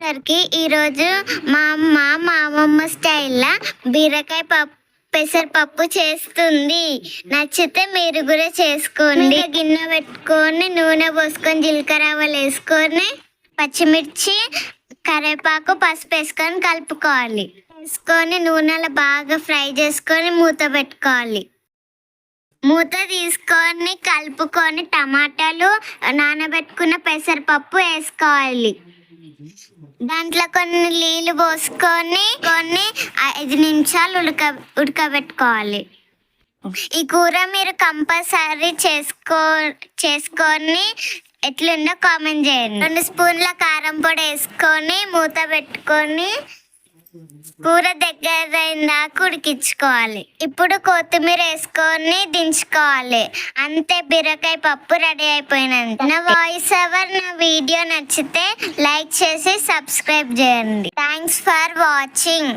ఈరోజు మా అమ్మమ్మ స్టైల్లో బీరకాయ పెసరపప్పు చేస్తుంది. నచ్చితే మీరు కూడా చేసుకోండి. గిన్నె పెట్టుకొని నూనె పోసుకొని జీలకర్ర ఆవాలు వేసుకొని పచ్చిమిర్చి కరివేపాకు పసుపు వేసుకొని కలుపుకోవాలి. వేసుకొని నూనెలో బాగా ఫ్రై చేసుకొని మూత పెట్టుకోవాలి. మూత తీసుకొని కలుపుకొని టమాటాలు నానబెట్టుకున్న పెసరపప్పు వేసుకోవాలి. దాంట్లో కొన్ని నీళ్ళు పోసుకొని 5 నిమిషాలు ఉడకబెట్టుకోవాలి. ఈ కూర మీరు కంపల్సరీ చేసుకొని ఎట్లుందో కామెంట్ చేయండి. 2 స్పూన్ల కారం పొడి వేసుకొని మూత పెట్టుకొని కూర దగ్గరైందాక ఉడికించుకోవాలి. ఇప్పుడు కొత్తిమీర వేసుకొని దించుకోవాలి. అంతే, బీరకాయ పప్పు రెడీ అయిపోయినంత. నా వాయిస్ ఓవర్ నా వీడియో నచ్చితే లైక్ చేసి సబ్స్క్రైబ్ చేయండి. Thanks for watching.